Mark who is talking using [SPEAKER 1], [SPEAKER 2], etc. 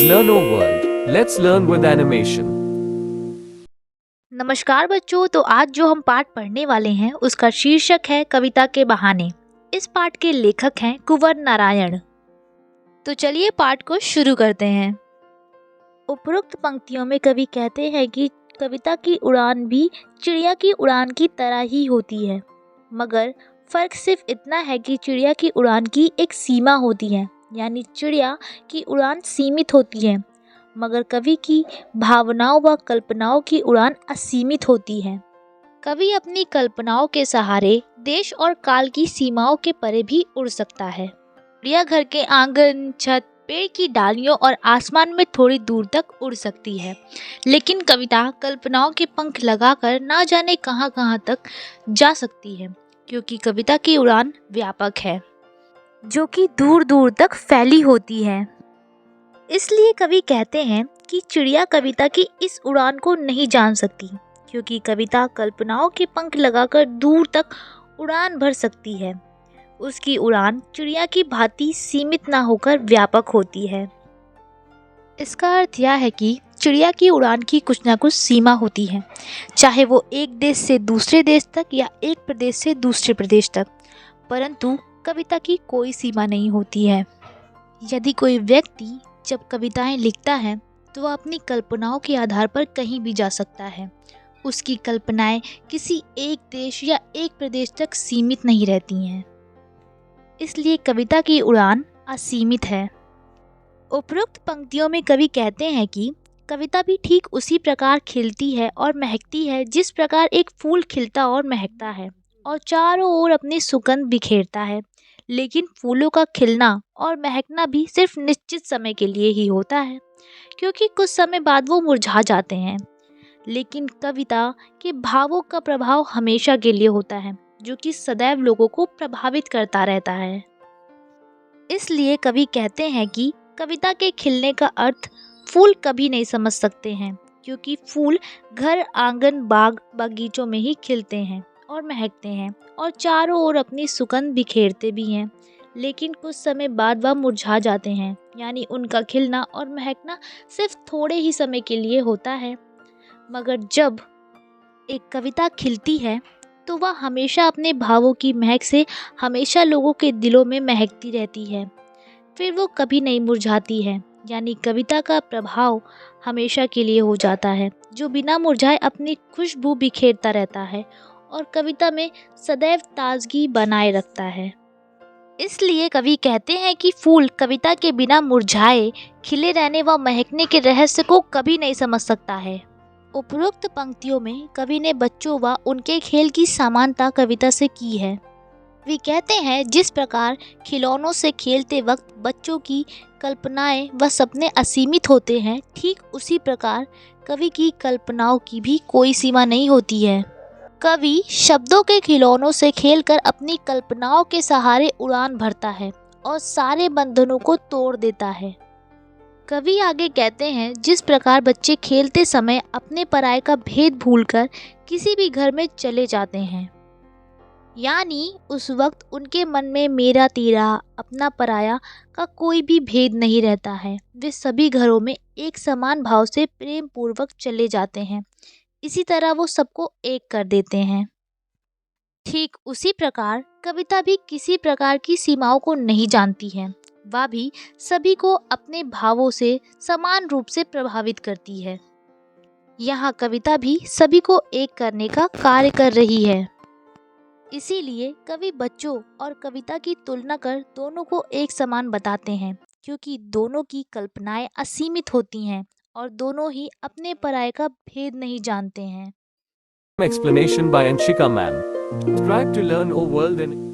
[SPEAKER 1] Learn O World. Let's learn with animation.
[SPEAKER 2] नमस्कार बच्चों। तो आज जो हम पाठ पढ़ने वाले हैं उसका शीर्षक है कविता के बहाने। इस पाठ के लेखक हैं कुंवर नारायण। तो चलिए पाठ को शुरू करते हैं। उपरोक्त पंक्तियों में कवि कहते हैं कि कविता की उड़ान भी चिड़िया की उड़ान की तरह ही होती है, मगर फर्क सिर्फ इतना है कि चिड़िया की उड़ान की एक सीमा होती है, यानी चिड़िया की उड़ान सीमित होती है, मगर कवि की भावनाओं व कल्पनाओं की उड़ान असीमित होती है। कवि अपनी कल्पनाओं के सहारे देश और काल की सीमाओं के परे भी उड़ सकता है। चिड़िया घर के आंगन, छत, पेड़ की डालियों और आसमान में थोड़ी दूर तक उड़ सकती है, लेकिन कविता कल्पनाओं के पंख लगाकर ना जाने कहां कहां तक जा सकती है, क्योंकि कविता की उड़ान व्यापक है, जो कि दूर दूर तक फैली होती है। इसलिए कवि कहते हैं कि चिड़िया कविता की इस उड़ान को नहीं जान सकती, क्योंकि कविता कल्पनाओं के पंख लगाकर दूर तक उड़ान भर सकती है। उसकी उड़ान चिड़िया की भांति सीमित ना होकर व्यापक होती है। इसका अर्थ यह है कि चिड़िया की उड़ान की कुछ ना कुछ सीमा होती है, चाहे वो एक देश से दूसरे देश तक या एक प्रदेश से दूसरे प्रदेश तक, परंतु कविता की कोई सीमा नहीं होती है। यदि कोई व्यक्ति जब कविताएं लिखता है तो वह अपनी कल्पनाओं के आधार पर कहीं भी जा सकता है। उसकी कल्पनाएं किसी एक देश या एक प्रदेश तक सीमित नहीं रहती हैं, इसलिए कविता की उड़ान असीमित है। उपरोक्त पंक्तियों में कवि कहते हैं कि कविता भी ठीक उसी प्रकार खिलती है और महकती है जिस प्रकार एक फूल खिलता और महकता है और चारों ओर अपनी सुगंध बिखेरता है, लेकिन फूलों का खिलना और महकना भी सिर्फ निश्चित समय के लिए ही होता है, क्योंकि कुछ समय बाद वो मुरझा जाते हैं। लेकिन कविता के भावों का प्रभाव हमेशा के लिए होता है, जो कि सदैव लोगों को प्रभावित करता रहता है। इसलिए कवि कहते हैं कि कविता के खिलने का अर्थ फूल कभी नहीं समझ सकते हैं, क्योंकि फूल घर, आंगन, बाग, बगीचों में ही खिलते हैं और महकते हैं और चारों ओर अपनी सुगंध बिखेरते भी हैं, लेकिन कुछ समय बाद वह मुरझा जाते हैं, यानी उनका खिलना और महकना सिर्फ थोड़े ही समय के लिए होता है। मगर जब एक कविता खिलती है तो वह हमेशा अपने भावों की महक से हमेशा लोगों के दिलों में महकती रहती है, फिर वो कभी नहीं मुरझाती है, यानी कविता का प्रभाव हमेशा के लिए हो जाता है, जो बिना मुरझाए अपनी खुशबू बिखेरता रहता है और कविता में सदैव ताजगी बनाए रखता है। इसलिए कवि कहते हैं कि फूल कविता के बिना मुरझाए खिले रहने व महकने के रहस्य को कभी नहीं समझ सकता है। उपरोक्त पंक्तियों में कवि ने बच्चों व उनके खेल की समानता कविता से की है। वे कहते हैं जिस प्रकार खिलौनों से खेलते वक्त बच्चों की कल्पनाएं व सपने असीमित होते हैं, ठीक उसी प्रकार कवि की कल्पनाओं की भी कोई सीमा नहीं होती है। कवि शब्दों के खिलौनों से खेलकर अपनी कल्पनाओं के सहारे उड़ान भरता है और सारे बंधनों को तोड़ देता है। कवि आगे कहते हैं जिस प्रकार बच्चे खेलते समय अपने पराये का भेद भूलकर किसी भी घर में चले जाते हैं, यानी उस वक्त उनके मन में मेरा तेरा, अपना पराया का कोई भी भेद नहीं रहता है। वे सभी घरों में एक समान भाव से प्रेम पूर्वक चले जाते हैं। इसी तरह वो सबको एक कर देते हैं। ठीक उसी प्रकार कविता भी किसी प्रकार की सीमाओं को नहीं जानती है। वह भी सभी को अपने भावों से समान रूप से प्रभावित करती है। यहाँ कविता भी सभी को एक करने का कार्य कर रही है। इसीलिए कवि बच्चों और कविता की तुलना कर दोनों को एक समान बताते हैं, क्योंकि दोनों की कल्पनाएं असीमित होती हैं और दोनों ही अपने पराये का भेद नहीं जानते हैं।
[SPEAKER 1] Explanation by Anshika Ma'am. Subscribe to Learn O World in